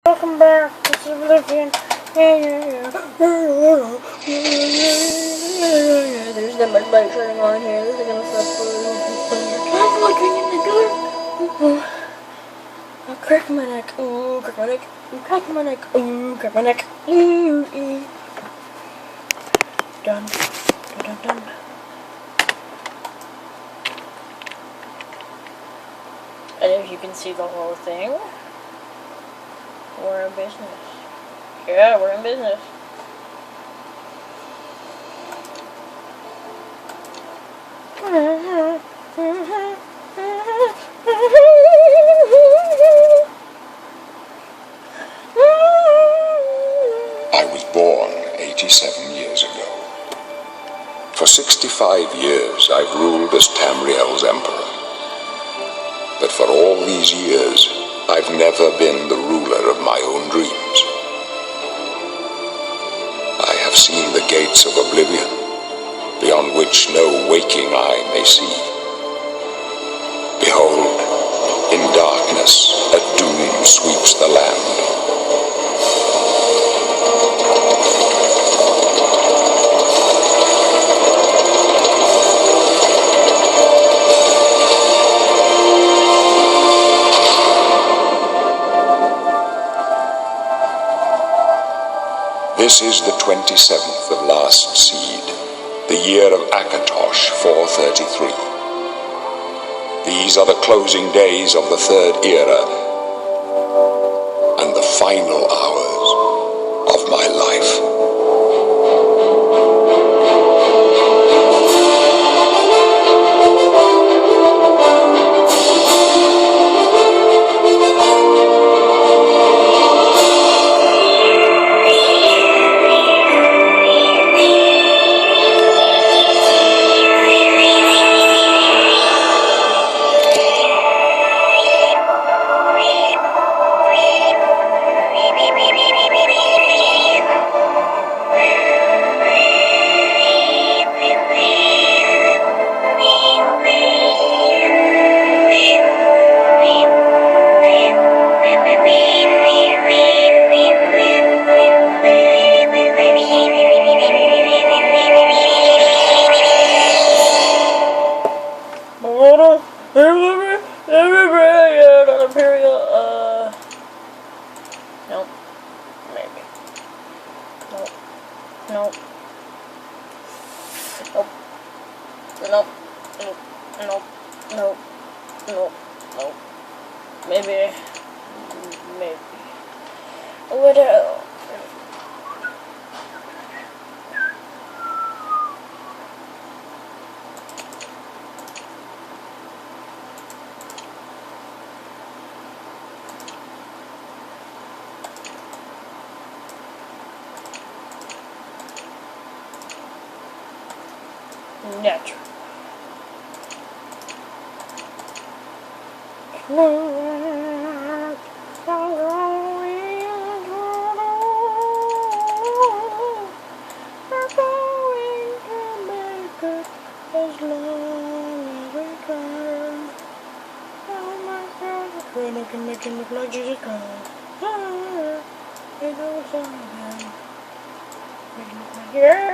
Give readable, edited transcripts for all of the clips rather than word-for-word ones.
Welcome back to Oblivion. There's that much light shining on here. This is gonna suck for I'm looking in the door. I'll crack my neck. Ooh, crack my neck. Ooh, crack my neck. Ooh, crack my neck. Ooh, done. Done. And if you can see the whole thing, we're in business. Yeah, we're in business. I was born 87 years ago. For 65 years I've ruled as Tamriel's emperor. But for all these years, I've never been the ruler of my own dreams. I have seen the gates of oblivion, beyond which no waking eye may see. Behold, in darkness, a doom sweeps the land. This is the 27th of last seed, the year of Akatosh 433. These are the closing days of the third era and the final hours of my life. Nope. Maybe. Nope. Nope. Nope. Nope. Nope. Nope. Nope. Nope. Maybe. What else? Natural. As long as we can. Oh my God, I can make him look like Jesus Christ. They know it's on again. Make him look like, yeah.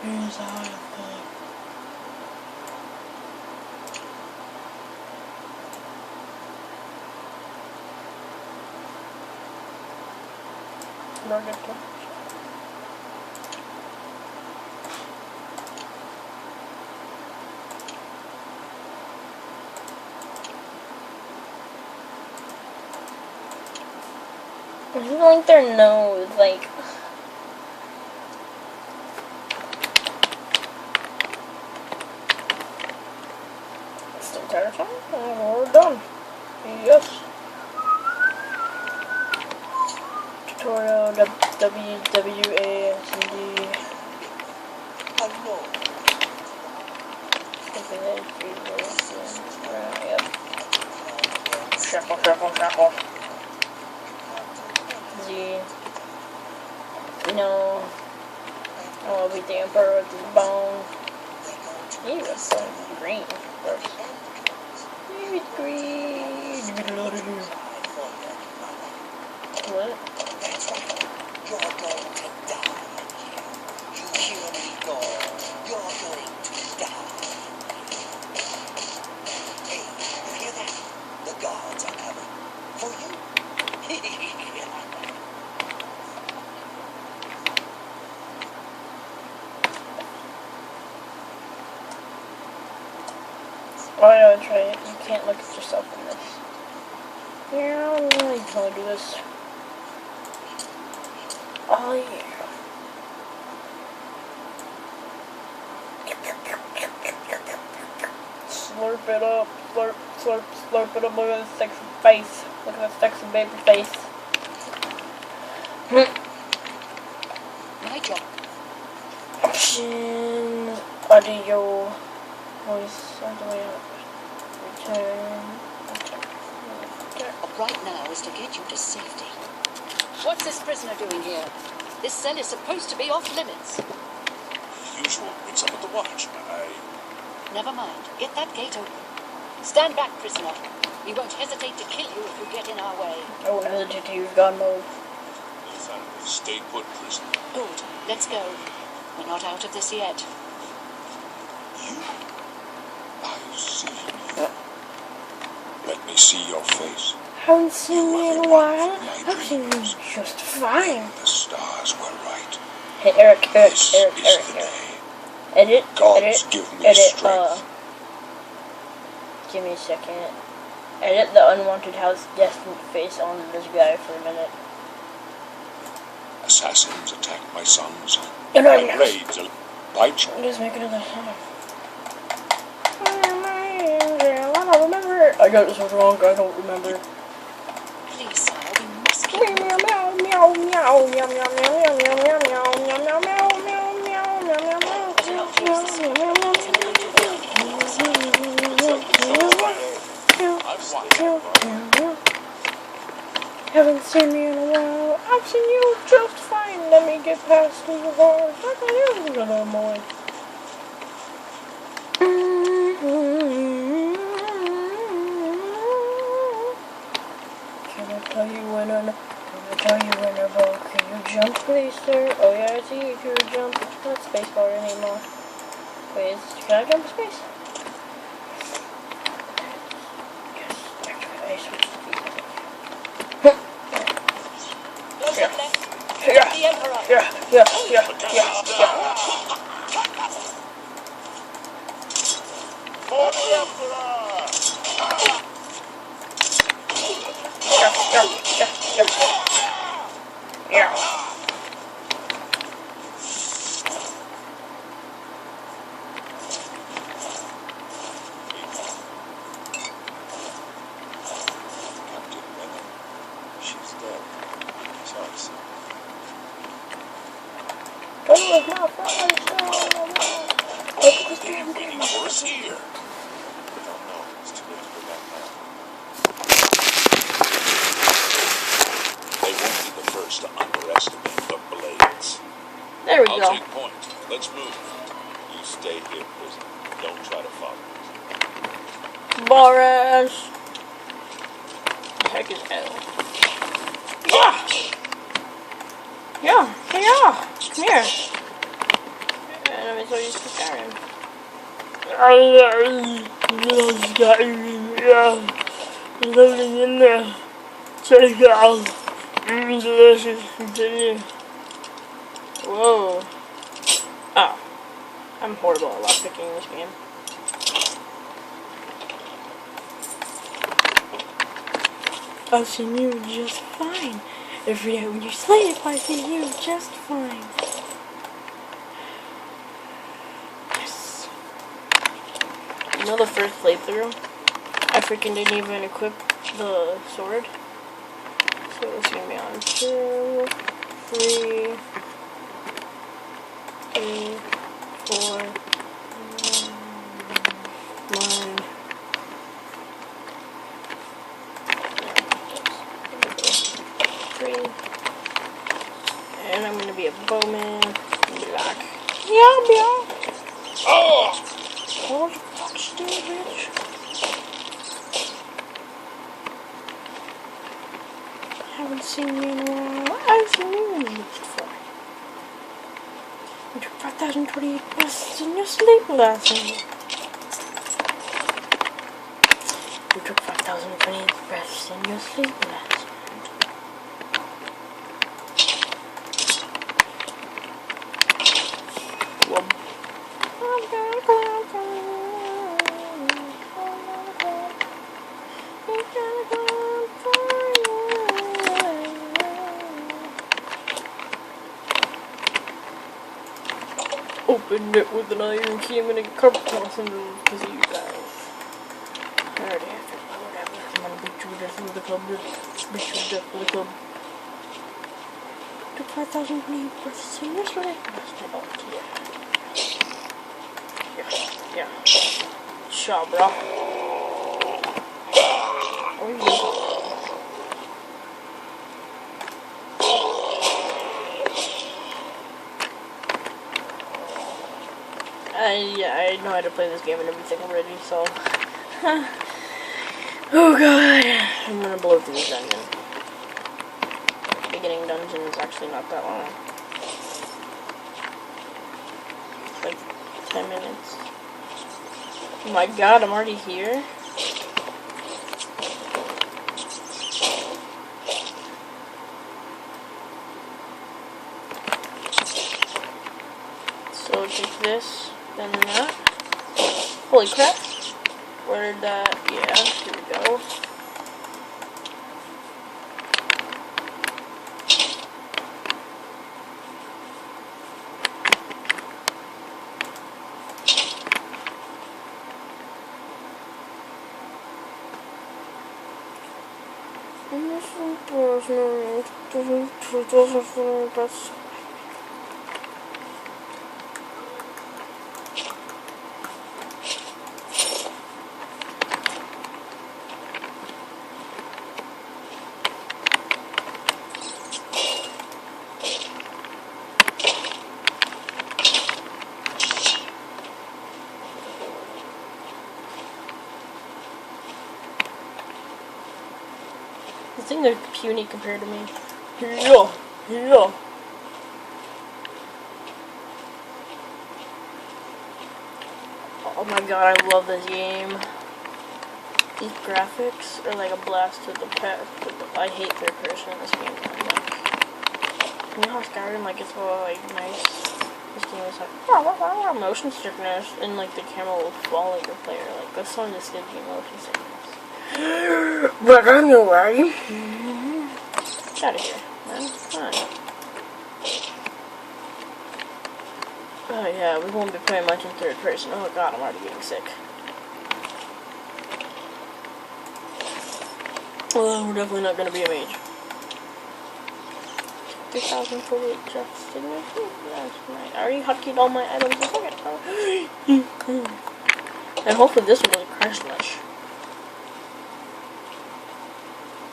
Here's how I think. Nugget. I just like their nose, like. Still terrifying? We're done. Yes. Tutorial WWASD. Yep. Shackle. Z. No. I'll beat the Emperor with his bone. He was so green, of course. He was green. Get out of here. What? That's right. You're going to die. You hear me, God? You're going to die. Hey, you hear that? The guards are coming. For you. Why don't I try it? You can't look at yourself in this. Yeah, you can only do this. Oh yeah. Slurp it up. Slurp, slurp, slurp it up. Look at the sexy face. Look at the sexy baby face. My job. Option. Audio. Voice. All the way up. Return. Right now is to get you to safety. What's this prisoner doing here? This cell is supposed to be off limits. Usual mix up with the watch. Never mind. Get that gate open. Stand back, prisoner. We won't hesitate to kill you if you get in our way. I won't hesitate to use gun mode. Stay put, prisoner. Good. Let's go. We're not out of this yet. You? I see you. Let me see your face. Haven't seen you in a while. I've seen you just fine. The stars were right. Hey, Eric. This is the day. Edit. Gods give me Edit. strength. Give me a second. Edit the unwanted house destined face on this guy for a minute. Assassins attacked my sons. And My blades are by choice. Just make another sound. I don't remember. I got this one wrong. I don't remember. Please, sire, we must keep Meow meow meow meow meow meow meow meow meow meow meow meow meow meow meow meow. Haven't seen me in a while. I've seen you just fine. Let me get past these bars. I can use another more. Can I tell you when about? Can you jump, please, sir? Oh yeah, I see you can jump. It's not spacebar anymore. Wait, can I jump space? Yes, actually, I switched to Close up left. Yeah. The Emperor. Yeah. For the Emperor! Yeah. Captain Venom. She's dead. Sorry, sir. Go with my friends. Getting worse here. I don't know. It's too late to go back now. They won't be the first to underestimate the blades. There we I'll go. take point. Let's move. You stay here, prisoner. Don't try to follow us. Boris. The heck is L? Yeah. Come here. And let me show you Skyrim. There's nothing in there. Check it out. Delicious. Continue. Whoa. Oh. I'm horrible at lockpicking in this game. I've seen you just fine. Every day when you sleep, I see you just fine. Yes. You know the first playthrough? I freaking didn't even equip the sword. So it's gonna be on 2, 3, 8, 4, 1. And I'm gonna be be a bowman. And be like, yeah. Oh! What the fuck, stupid bitch? Haven't seen me in a while. I've seen you in this before. You took 5,028 breaths in your sleep last night. You took 5,028 breaths in your sleep last night. Whoop. Opened it with an iron key and a cup tossing because of you guys. I already have to, whatever. I'm gonna beat you to death with the club. Beat you to death with the club. Took 5,020 breaths in this way. Yeah. Shaw, bro. Oh, yeah. I know how to play this game and everything already, so. Oh god. I'm gonna blow through this dungeon. Beginning dungeon is actually not that long. It's like 10 minutes. Oh my god, I'm already here? So take this, then that. Holy crap. Where did that? Yeah, here we go. I think they're puny compared to me. Yeah. Oh my god, I love this game. These graphics are like a blast to the past. I hate third person in this game. Like, you know how Skyrim like it's all like nice. This game is like motion sickness, and like the camera will follow your player. Like this one just gives you motion sickness. But anyway, get out of here, man. Come on. Oh yeah, we won't be playing much in third person. Oh god, I'm already getting sick. Well, we're definitely not gonna be a mage. 3,048 just didn't I? I already hotkeyed all my items a second time. And hopefully this one doesn't crash much.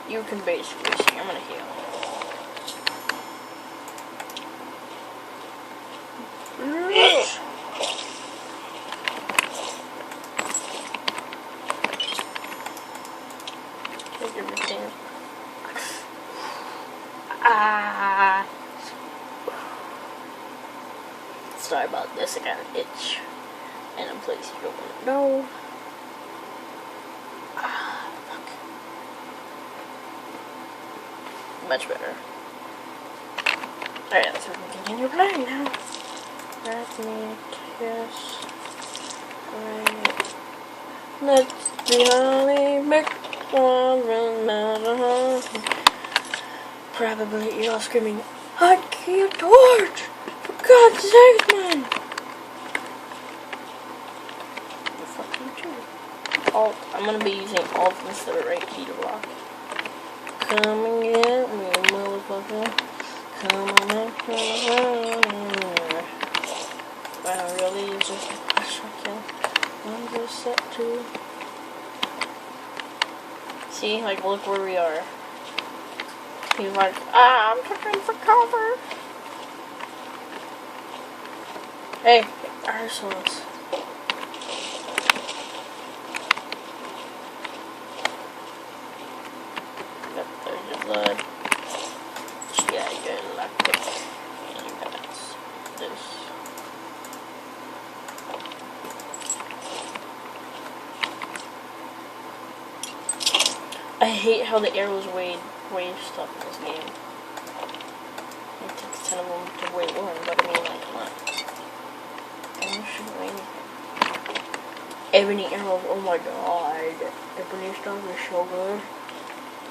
You can basically see, I'm gonna heal. Take everything. Sorry about this, I got an itch. And a place you don't want to know. Much better. Alright, so we can continue playing now. That's me, yes. Alright. Let's be honey, make one run out of her. Probably you're all screaming, hotkey a torch! For God's sake, man! The fuck you do? Alt. I'm gonna be using Alt instead of right key to block. Come and get me, motherfucker. Come on, wow, really? Is just a shotgun? I'm just set to. See, like, look where we are. He's like, I'm looking for cover. Hey, arseholes. Yep, there's your blood. Yeah, good luck. And that's this. I hate how the arrows weigh stuff in this game. It takes 10 of them to weigh one, but I mean, like, come on. Arrows shouldn't weigh anything. Ebony arrows, oh my god. Ebony stuff is so good.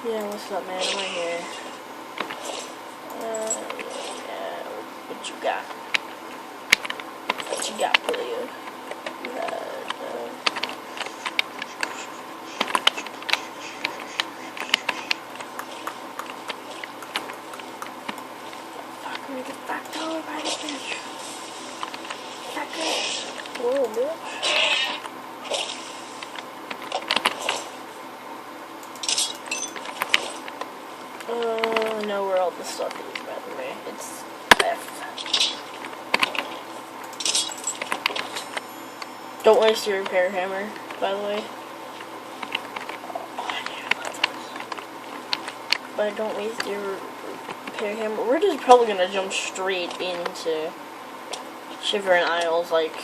Yeah, what's up, man? I'm right here. Yeah, what you got? What you got, player? You had, fuck, we get backed over by this bitch. Fucker. Whoa, bitch. Know where all the stuff is, by the way. It's F. Don't waste your repair hammer, by the way. But don't waste your repair hammer. We're just probably gonna jump straight into Shivering Isles, like,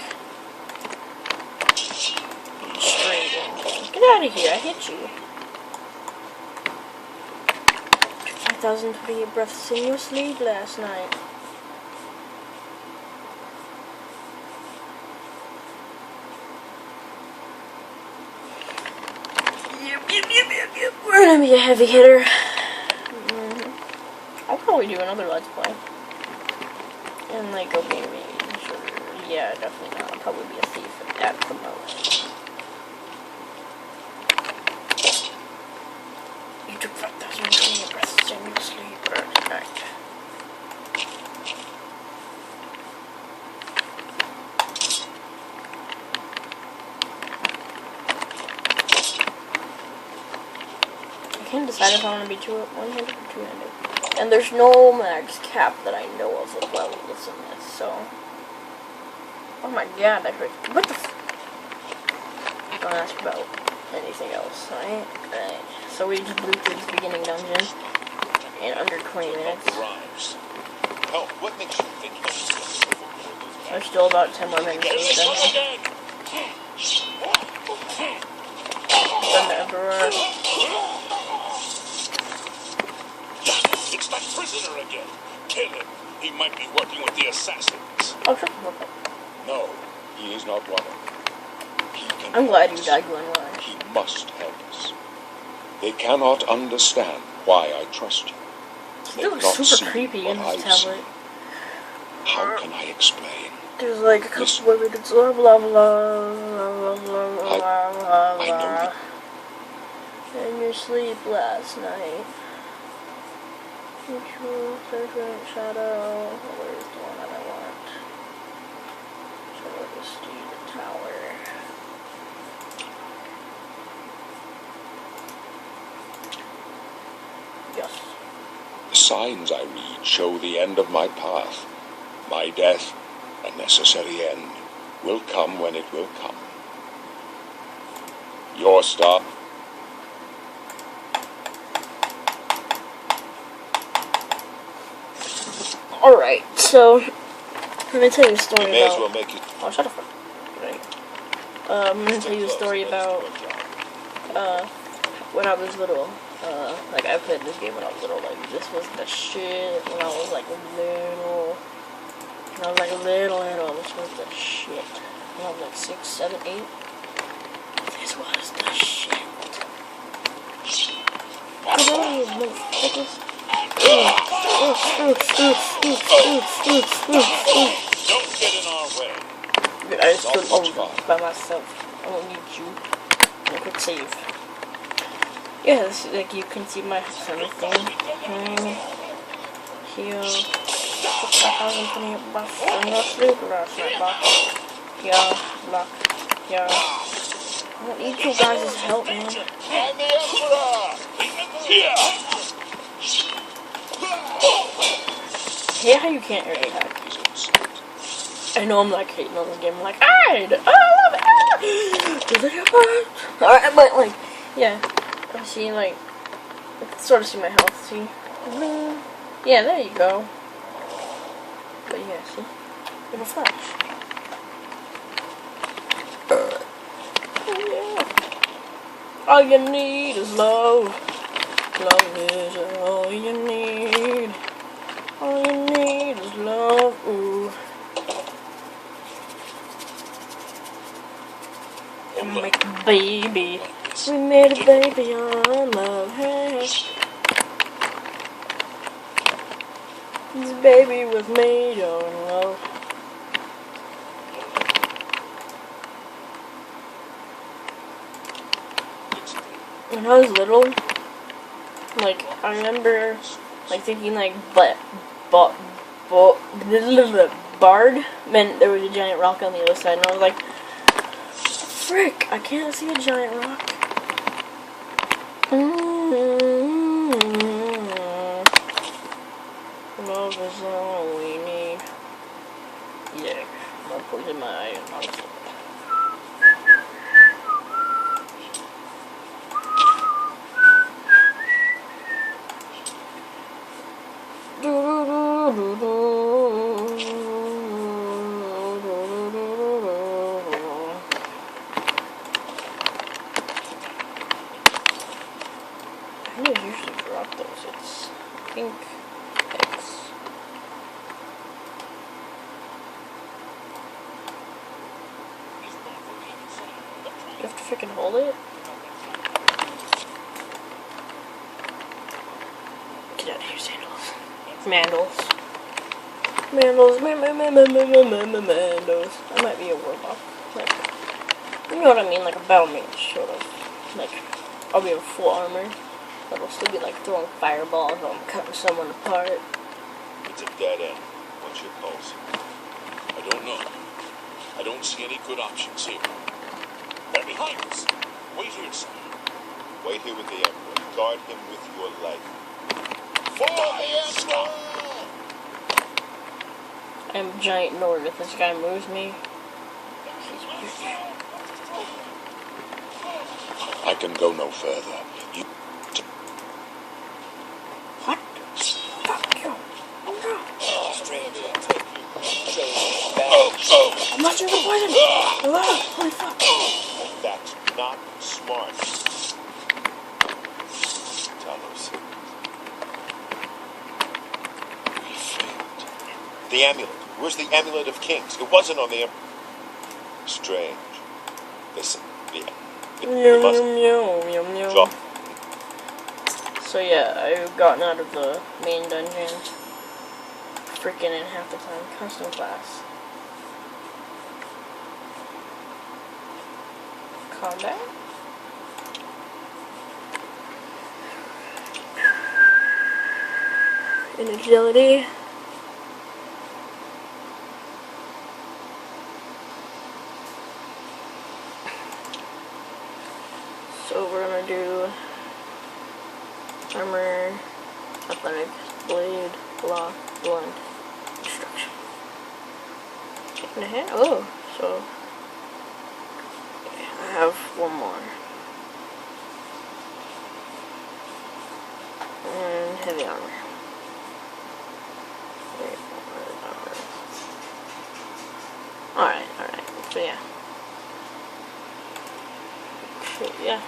straight in. Get out of here, I hit you. 5,028 breaths in your sleep last night. Yep. We're gonna be a heavy hitter. I'll probably do another Let's Play. And like, okay, maybe, sure. Yeah, definitely not. I'll probably be a thief at the most. You took 5,028 breaths in your sleep last night. I can't decide if I want to be 100 or 200. And there's no max cap that I know of levels in this, so. Oh my god, I heard. What the f. Don't ask about anything else, right? Right. So we just blew through this beginning dungeon in under 20 minutes. Hell, what makes you think There's still about 10 more minutes to this dungeon. Then the Emperor. It's that prisoner again. Kill him. He might be working with the assassins. Oh, sure. Okay. No, he is not one of them. He can I'm glad help you us. died, Glenroy. He must help us. They cannot understand why I trust you. They It do looks not super see creepy what in I this tablet. see. How can I explain? There's like a couple of minutes, blah blah blah blah blah blah blah I know that. in your sleep last night. Control Serpent Shadow. Where's the one that I want? Shadow the Steed Tower. Yes. The signs I read show the end of my path. My death, a necessary end, will come when it will come. Your stop. Alright, so let me tell you a story You may as about. well make it. Oh, shut the fuck. Right. I'm gonna tell you a story about when I was little. Like I played this game when I was little. Like this was the shit when I was like little. When I was like little. This was the shit. When I was like 6, 7, 8. This was the shit. Come on, you motherfuckers. Don't get in our way. I just killed all by myself. I don't need you. Quick save. Yeah, this is, like you can see my center thing. Heal. 5,028 buffs in your sleep last night, block. Yeah, block. Yeah. I don't need you guys' help, man. I'm the Emperor! Yeah! Hate how you can't really hack. Is instinct. I know I'm like hating on this game. I'm like, I love it. Alright, but like, yeah. I see, like, I can sort of see my health. See? Yeah, there you go. But yeah, see? You have a flash. Yeah. All you need is love. Love is all you need. All you need is love. Ooh. And make a baby. We made a baby on love. Hey. This baby was made on love. When I was little, like, I remember, like, thinking, like, Bard meant there was a giant rock on the other side, and I was like, frick, I can't see a giant rock. Love is all we need. Yeah, I'm gonna poison my eye and honestly. I need to usually drop those. It's pink X. You have to freaking hold it? Get out of here, sandals. Mandals. Mandals. Mandals. I might be a warlock. Like, you know what I mean? Like a battle mage, sort of. Like, I'll be in full armor. But I'll still be like throwing fireballs while I'm cutting someone apart. It's a dead end. What's your pulse? I don't know. I don't see any good options here. They're behind us. Wait here, son. Wait here with the Emperor. Guard him with your life. For the Emperor! I'm giant Nord. If this guy moves me, I can go no further. You... what? Fuck you. I'm not sure the poison. Hello? Holy fuck. That's not smart. Talos. The amulet. Where's the amulet of kings? It wasn't on the Emperor. Strange. Listen, Drop. So yeah, I've gotten out of the main dungeon. Freaking in half the time. Custom class. Combat? In agility. So we're gonna do armor, athletics, blade, law, blunt, destruction. In the hand? Oh, so yeah, I have one more. And heavy armor. Wait, alright, so yeah. So yeah.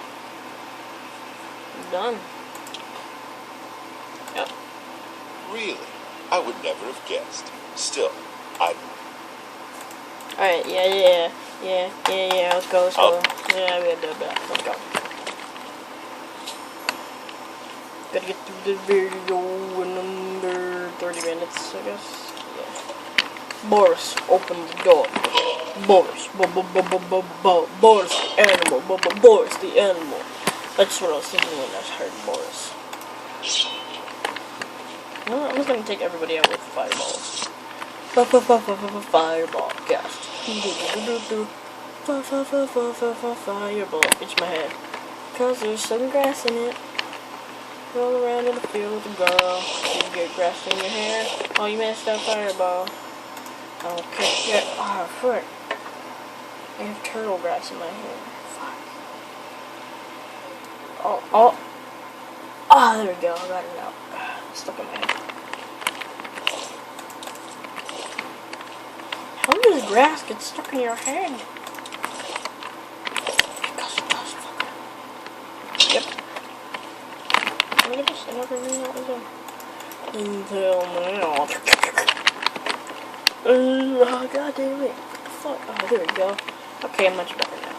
Done. Yep. Really? I would never have guessed. Still, I... Alright, yeah, let's go. Yeah, we have to do that. Let's go. Gotta get through the video in under 30 minutes, I guess. Yeah. Boris, open the door. Boris, Boris the animal, Boris the animal. That's what I was thinking when I heard Boris. No, I'm just gonna take everybody out with fireballs. Fireball cast. Fireball. Itch my head. Cause there's some grass in it. Roll around in the field with a girl. You get grass in your hair. Oh, you messed up fireball. Okay, yeah. Oh, frick. I have turtle grass in my hair. Fuck. Oh. Ah, there we go. I got it out. It's stuck in my head. How does grass get stuck in your head? Because it does, fucker. Yep. Look at this. I never knew that was there. Until now. Oh, god damn it. What the fuck? Oh, there we go. Okay, much better now.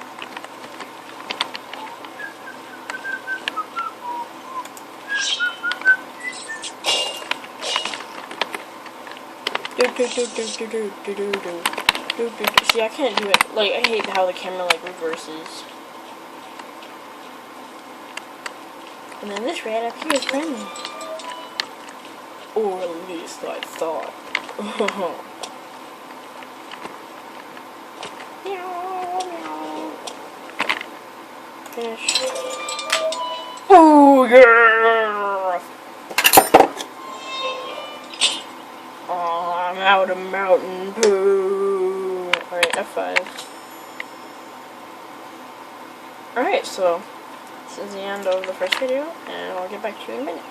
See, I can't do it. Like, I hate how the camera, like, reverses. And then this rat up here is friendly. Or at least I thought. Finish. Oh, yeah! Oh, I'm out of Mountain Poo. Alright, F5. Alright, so this is the end of the first video, and I'll get back to you in a minute.